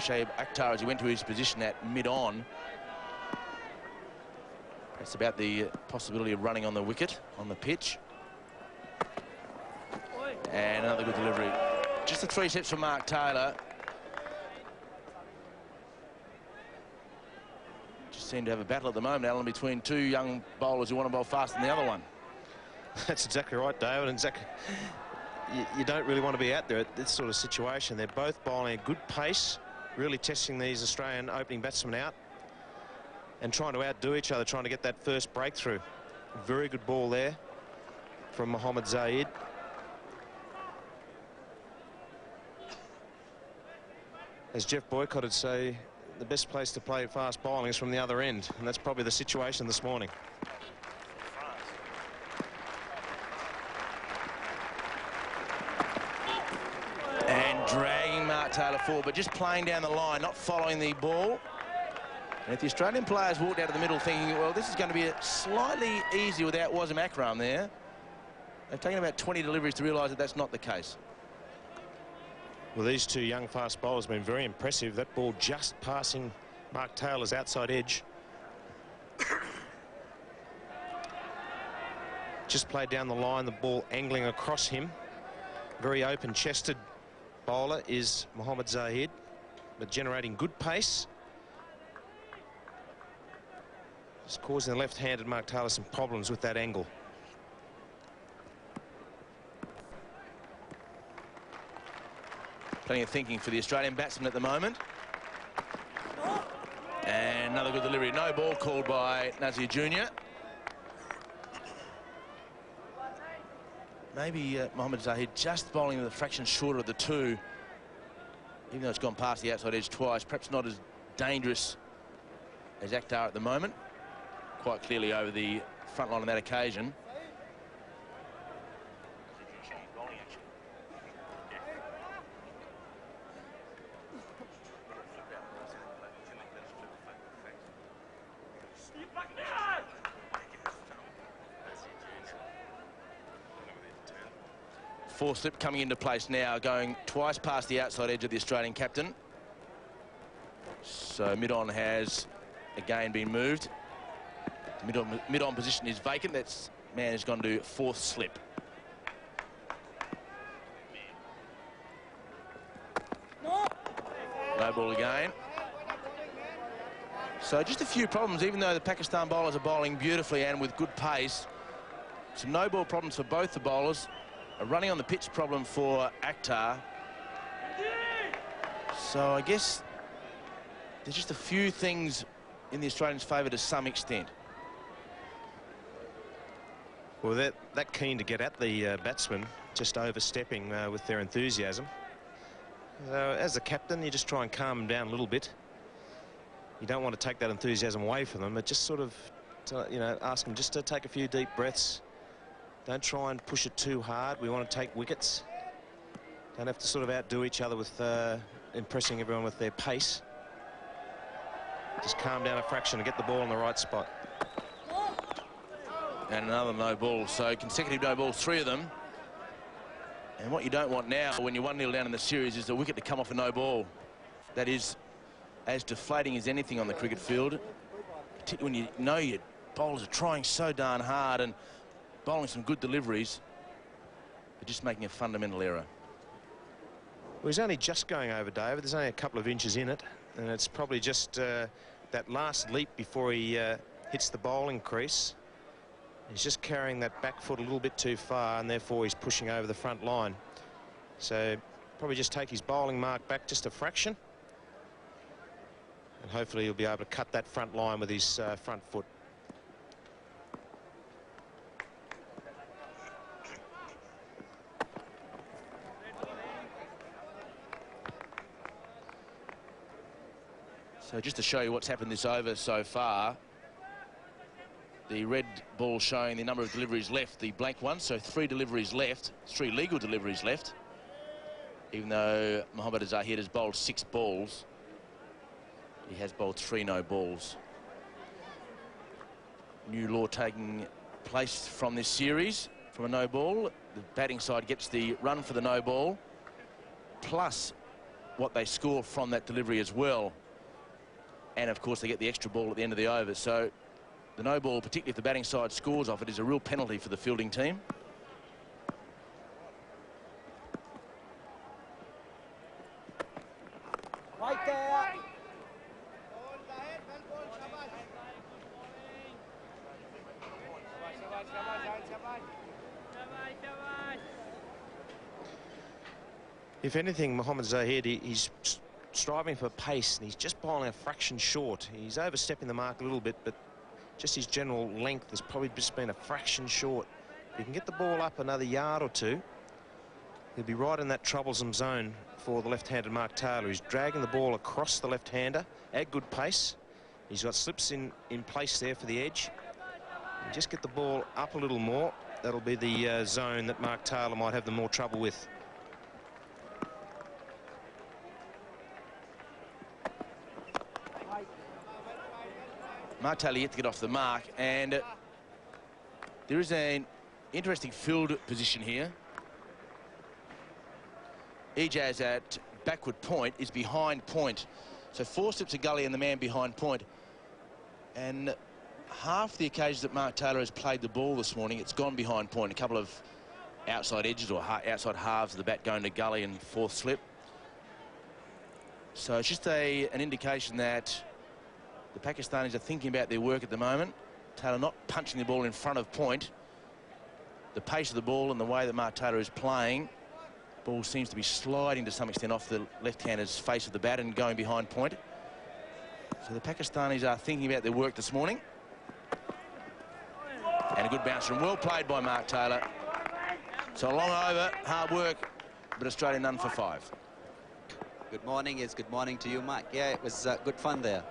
Shoaib Akhtar as he went to his position at mid-on. That's about the possibility of running on the wicket, on the pitch. And another good delivery. Just the 3 steps from Mark Taylor. Just seem to have a battle at the moment, Alan, between 2 young bowlers who want to bowl faster than the other one. That's exactly right, David. And you don't really want to be out there at this sort of situation. They're both bowling a good pace, really testing these Australian opening batsmen out and trying to outdo each other, trying to get that first breakthrough. Very good ball there from Mohammad Zahid. As Jeff Boycott would say, the best place to play fast bowling is from the other end, and that's probably the situation this morning. And dragging Mark Taylor forward, but just playing down the line, not following the ball. And if the Australian players walked out of the middle thinking, well, this is going to be slightly easier without Wasim Akram there, they've taken about 20 deliveries to realise that that's not the case. Well, these 2 young fast bowlers have been very impressive. That ball just passing Mark Taylor's outside edge. Just played down the line, the ball angling across him. Very open-chested bowler is Mohammad Zahid, but generating good pace. Just causing the left-handed Mark Taylor some problems with that angle. Plenty of thinking for the Australian batsman at the moment. And another good delivery. No ball called by Nazir Jr. Maybe Mohammad Zahid just bowling the fraction shorter of the 2. Even though it's gone past the outside edge twice, perhaps not as dangerous as Akhtar at the moment. Quite clearly over the front line on that occasion. Four slip coming into place now, going twice past the outside edge of the Australian captain. So mid-on has again been moved. Mid-on position is vacant. That man has gone to 4th slip. No ball again. So just a few problems, even though the Pakistan bowlers are bowling beautifully and with good pace. Some no ball problems for both the bowlers. A running on the pitch problem for Akhtar. So I guess there's just a few things in the Australians' favour to some extent. Well, they're that keen to get at the batsmen, just overstepping with their enthusiasm. As a captain, you just try and calm them down a little bit. You don't want to take that enthusiasm away from them, but just sort of, you know, ask them just to take a few deep breaths. Don't try and push it too hard. We want to take wickets. Don't have to sort of outdo each other with impressing everyone with their pace. Just calm down a fraction and get the ball in the right spot. And another no ball, so consecutive no balls, 3 of them. And what you don't want now when you're 1-0 down in the series is the wicket to come off a no ball. That is as deflating as anything on the cricket field, particularly when you know your bowlers are trying so darn hard and bowling some good deliveries, but just making a fundamental error. Well, he's only just going over, David. There's only a couple of inches in it, and it's probably just that last leap before he hits the bowling crease. He's just carrying that back foot a little bit too far, and therefore he's pushing over the front line. So probably just take his bowling mark back just a fraction, and hopefully he'll be able to cut that front line with his front foot. So just to show you what's happened this over so far, the red ball showing the number of deliveries left, the blank one, so 3 deliveries left, 3 legal deliveries left, even though Mohammad Zahid has bowled 6 balls. He has bowled 3 no balls. New law taking place from this series, from a no ball. The batting side gets the run for the no ball, plus what they score from that delivery as well. And, of course, they get the extra ball at the end of the over. So the no ball, particularly if the batting side scores off it, is a real penalty for the fielding team. Right there. If anything, Mohammad Zahid, he's striving for pace, and he's just bowling a fraction short. He's overstepping the mark a little bit, but just his general length has probably just been a fraction short. If he can get the ball up another yard or two, he'll be right in that troublesome zone for the left-handed Mark Taylor. He's dragging the ball across the left-hander at good pace. He's got slips in place there for the edge. And just get the ball up a little more. That'll be the zone that Mark Taylor might have the more trouble with. Mark Taylor yet to get off the mark, and there is an interesting field position here. Ejaz at backward point is behind point. So 4 steps of gully and the man behind point. And half the occasions that Mark Taylor has played the ball this morning, it's gone behind point. A couple of outside edges or outside halves of the bat going to gully and 4th slip. So it's just an indication that the Pakistanis are thinking about their work at the moment. Taylor not punching the ball in front of point. The pace of the ball and the way that Mark Taylor is playing, ball seems to be sliding to some extent off the left-hander's face of the bat and going behind point. So the Pakistanis are thinking about their work this morning. And a good bouncer, and well played by Mark Taylor. So a long over, hard work, but Australia none for 5. Good morning. Yes, good morning to you, Mike. Yeah, it was good fun there.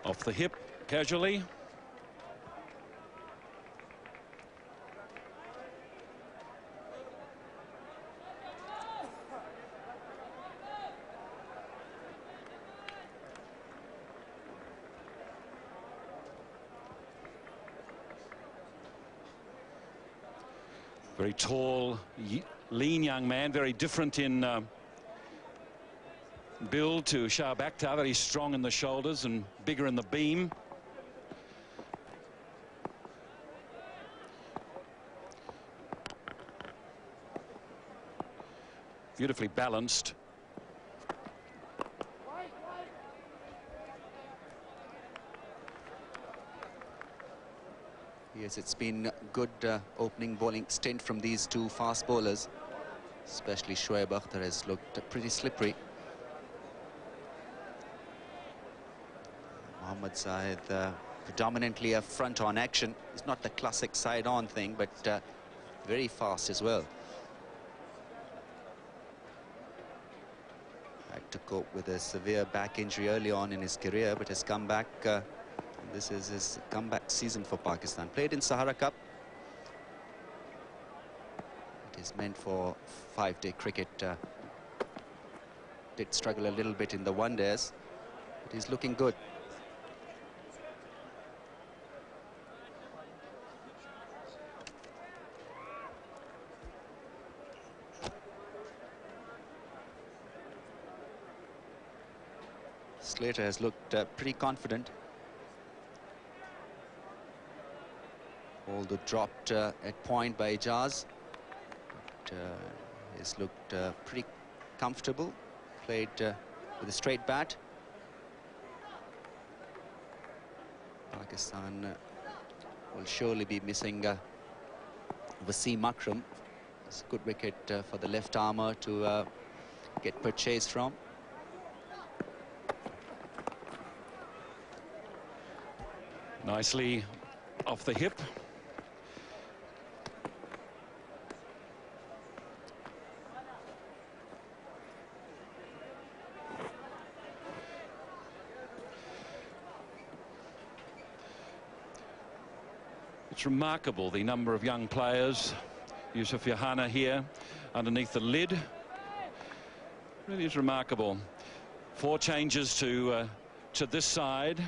Off the hip, casually. Very tall, lean young man, very different in build to Shah Bakhtar, very strong in the shoulders and bigger in the beam. Beautifully balanced. Yes, it's been good opening bowling stint from these two fast bowlers. Especially Shoaib Akhtar has looked pretty slippery. Mohammad Zahid predominantly a front-on action. It's not the classic side-on thing, but very fast as well. Had to cope with a severe back injury early on in his career, but has come back. This is his comeback season for Pakistan. Played in Sahara Cup. It is meant for 5-day cricket. Did struggle a little bit in the one-days, but he's looking good. Slater has looked pretty confident. Although dropped at point by Ejaz, but he's looked pretty comfortable. Played with a straight bat. Pakistan will surely be missing Wasim Akram. It's a good wicket for the left armour to get purchased from. Nicely off the hip. It's remarkable the number of young players. Yusuf Yohana here underneath the lid. Really is remarkable. 4 changes to this side.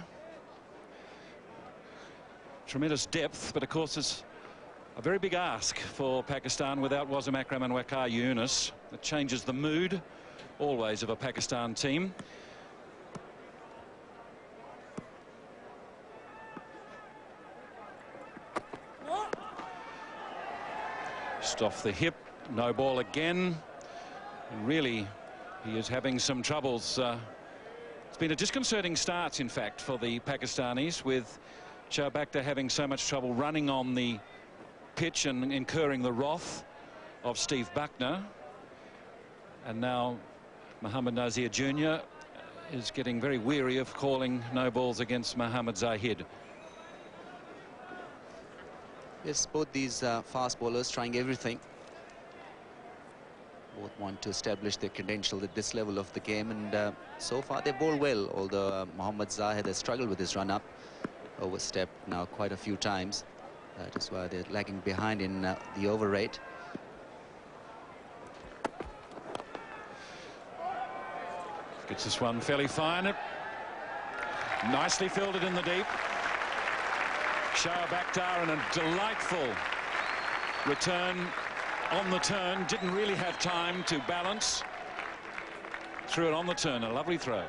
tremendous depth, but of course it's a very big ask for Pakistan without Wasim Akram and Waqar Younis. It changes the mood always of a Pakistan team. Just off the hip, no ball again. Really, he is having some troubles. It's been a disconcerting start, in fact, for the Pakistanis, with Shahbakta having so much trouble running on the pitch and incurring the wrath of Steve Buckner. And now Mohammad Nazir Jr. is getting very weary of calling no balls against Mohammad Zahid. Yes, both these fast bowlers trying everything. Both want to establish their credential at this level of the game, and so far they bowl well, although Mohammad Zahid has struggled with his run-up, overstepped now quite a few times. That is why they're lagging behind in the over rate. Gets this one fairly fine. Nicely fielded in the deep. Shahbakta in a delightful return on the turn. Didn't really have time to balance. Threw it on the turn. A lovely throw.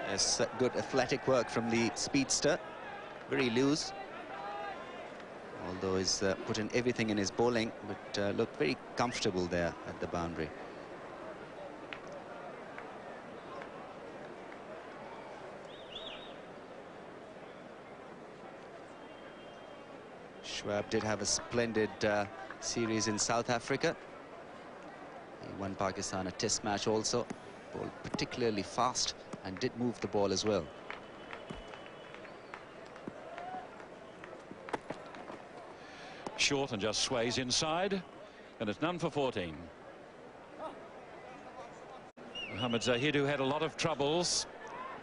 Yes, good athletic work from the speedster. Very loose. Although he's put in everything in his bowling, but looked very comfortable there at the boundary. Schwab did have a splendid series in South Africa. He won Pakistan a test match also. Bowled particularly fast and did move the ball as well. Short and just sways inside, and it's none for 14. Mohammad Zahid, who had a lot of troubles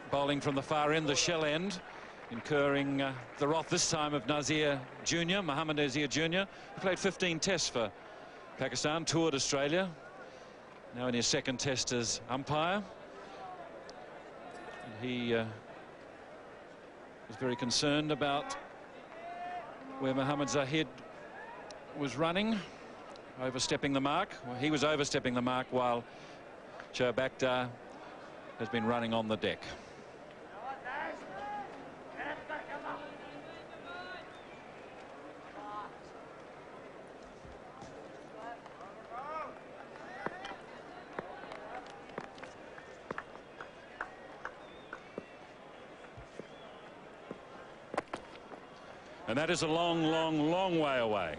bowling from the far end, the shell end, incurring the wrath this time of Nazir Jr., Mohammad Nazir Jr. He played 15 tests for Pakistan, toured Australia, now in his second test as umpire. And he was very concerned about where Mohammad Zahid was running, overstepping the mark. Well, he was overstepping the mark while Shahbakta has been running on the deck. And that is a long, long, long way away.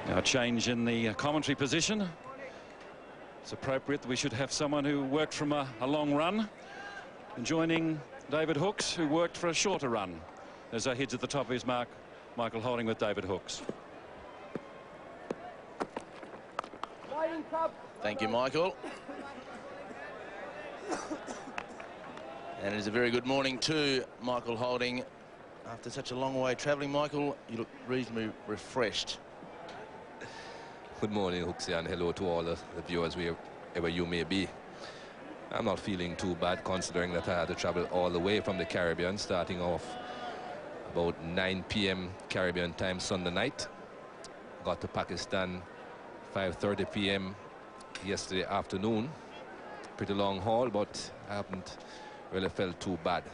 Now a change in the commentary position. It's appropriate that we should have someone who worked from a long run, and joining David Hooks, who worked for a shorter run. As Zahid's at the top of his mark, Michael Holding with David Hooks. Thank you, Michael. And it is a very good morning to Michael Holding. After such a long way travelling, Michael, you look reasonably refreshed. Good morning, Hooksy, and hello to all the viewers wherever you may be. I'm not feeling too bad, considering that I had to travel all the way from the Caribbean, starting off about 9 p.m. Caribbean time Sunday night. Got to Pakistan 5:30 p.m. yesterday afternoon. Pretty long haul, but I haven't really felt too bad.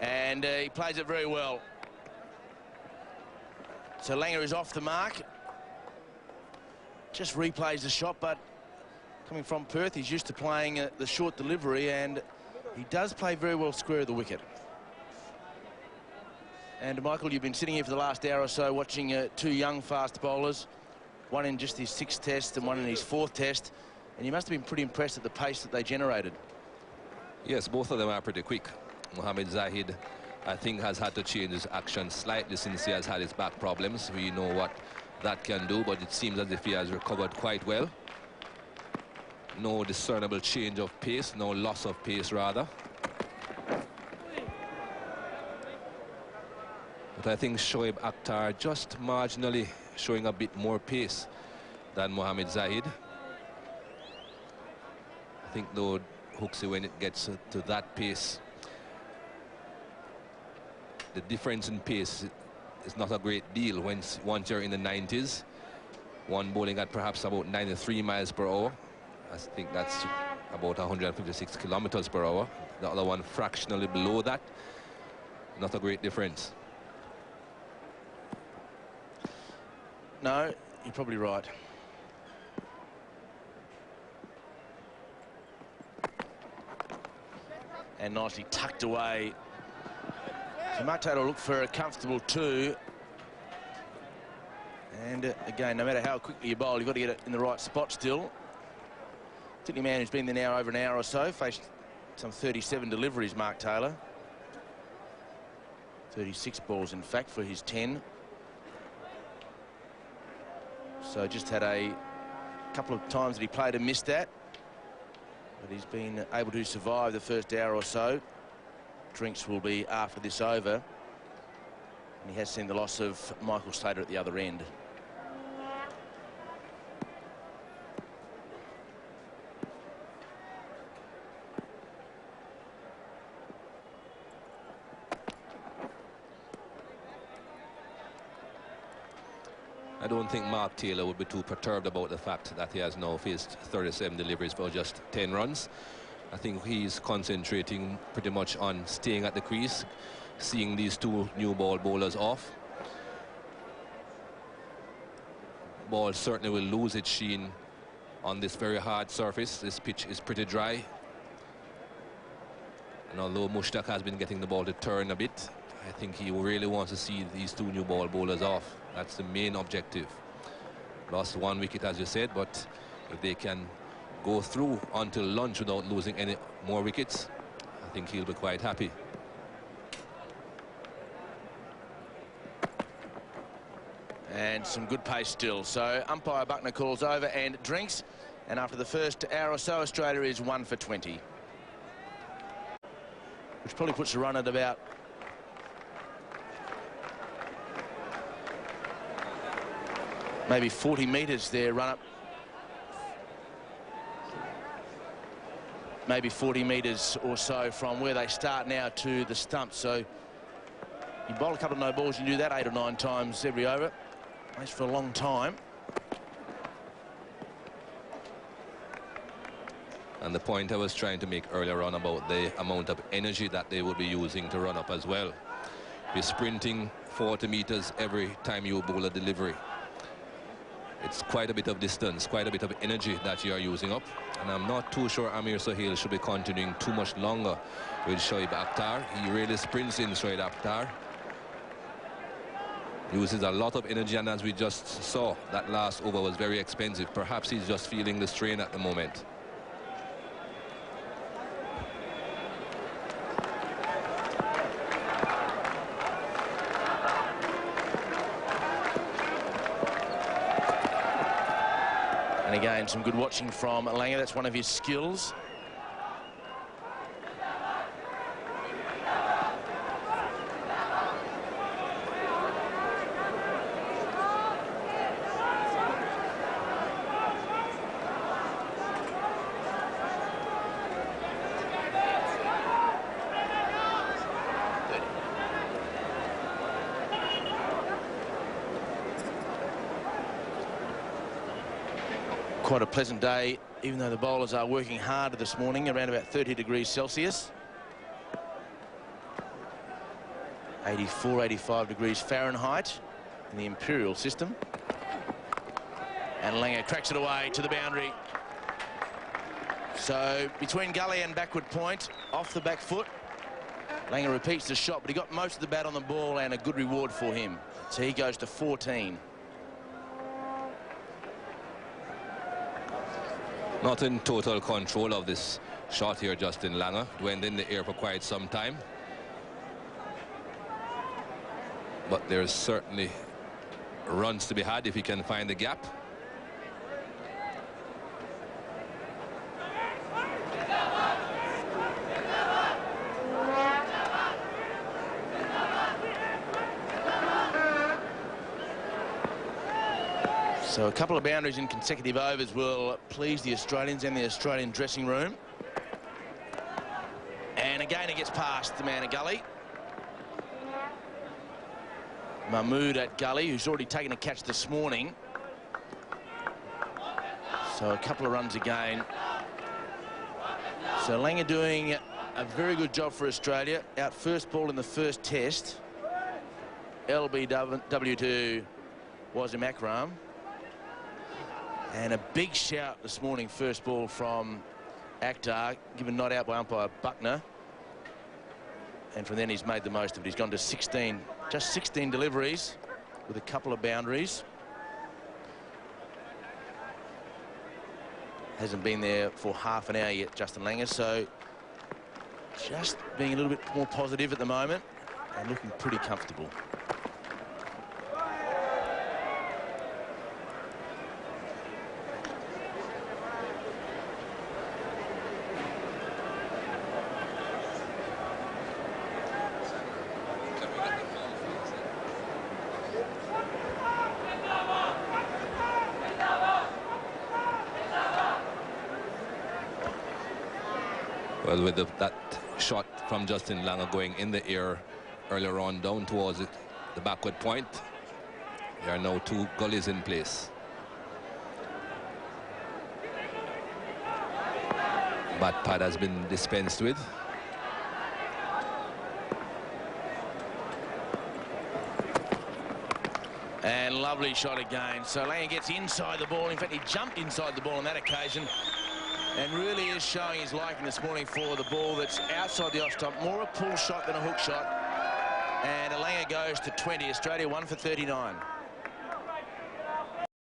And he plays it very well. So Langer is off the mark. Just replays the shot, but coming from Perth, he's used to playing the short delivery, and he does play very well square of the wicket. And Michael, you've been sitting here for the last hour or so watching two young fast bowlers, one in just his 6th test and one in his 4th test, and you must have been pretty impressed at the pace that they generated. Yes, both of them are pretty quick. Mohammad Zahid I think has had to change his action slightly since he has had his back problems. We know what that can do, but it seems as if he has recovered quite well. No discernible change of pace, no loss of pace rather. But I think Shoaib Akhtar just marginally showing a bit more pace than Mohammad Zahid. I think though, Hooksy, when it gets to that pace, the difference in pace is not a great deal. Once you're in the 90s, one bowling at perhaps about 93 miles per hour. I think that's about 156 kilometers per hour. The other one fractionally below that. Not a great difference. No, you're probably right. And nicely tucked away. So Mark Taylor will look for a comfortable 2. And again, no matter how quickly you bowl, you've got to get it in the right spot still. Particularly a man who's been there now over an hour or so, faced some 37 deliveries, Mark Taylor. 36 balls, in fact, for his 10. So just had a couple of times that he played and missed that. But he's been able to survive the first hour or so. Drinks will be after this over. And he has seen the loss of Michael Slater at the other end. I don't think Mark Taylor would be too perturbed about the fact that he has now faced 37 deliveries for just 10 runs. I think he's concentrating pretty much on staying at the crease, seeing these 2 new ball bowlers off. Ball certainly will lose its sheen on this very hard surface. This pitch is pretty dry. And although Mushtaq has been getting the ball to turn a bit, I think he really wants to see these 2 new ball bowlers off. That's the main objective. Lost 1 wicket, as you said, but if they can go through until lunch without losing any more wickets, I think he'll be quite happy. And some good pace still. So umpire Buckner calls over and drinks. And after the first hour or so, Australia is 1 for 20. Which probably puts the run at about maybe 40 metres there, run up. Maybe 40 metres or so from where they start now to the stump. So you bowl a couple of no balls, you do that 8 or 9 times every over. That's for a long time. And the point I was trying to make earlier on about the amount of energy that they would be using to run up as well. You're sprinting 40 metres every time you bowl a delivery. It's quite a bit of distance, quite a bit of energy that you are using up. And I'm not too sure Amir Sohail should be continuing too much longer with Shoaib Akhtar. He really sprints in, Shoaib Akhtar. Uses a lot of energy, and as we just saw, that last over was very expensive. Perhaps he's just feeling the strain at the moment. And again, some good watching from Langer. That's one of his skills. Quite a pleasant day, even though the bowlers are working harder this morning, around about 30 degrees Celsius. 84, 85 degrees Fahrenheit in the imperial system. And Langer cracks it away to the boundary. So between gully and backward point, off the back foot, Langer repeats the shot, but he got most of the bat on the ball and a good reward for him. So he goes to 14. Not in total control of this shot here, Justin Langer. Went in the air for quite some time. but there's certainly runs to be had if he can find the gap. So a couple of boundaries in consecutive overs will please the Australians and the Australian dressing room. And again it gets past the man at gully. Mahmood at gully, who's already taken a catch this morning. So a couple of runs again. So Langer doing a very good job for Australia. Out first ball in the first test. LBW to Wasim Akram. And a big shout this morning, first ball from Akhtar, given not out by umpire Buckner. And from then he's made the most of it. He's gone to 16, just 16 deliveries with a couple of boundaries. Hasn't been there for half an hour yet, Justin Langer, so just being a little bit more positive at the moment and looking pretty comfortable. Well, with that shot from Justin Langer going in the air earlier on down towards the backward point, there are now 2 gullies in place. Bat pad has been dispensed with. And lovely shot again. So Langer gets inside the ball. In fact, he jumped inside the ball on that occasion. And really is showing his liking this morning for the ball that's outside the off stump. More a pull shot than a hook shot. And Langer goes to 20. Australia 1 for 39.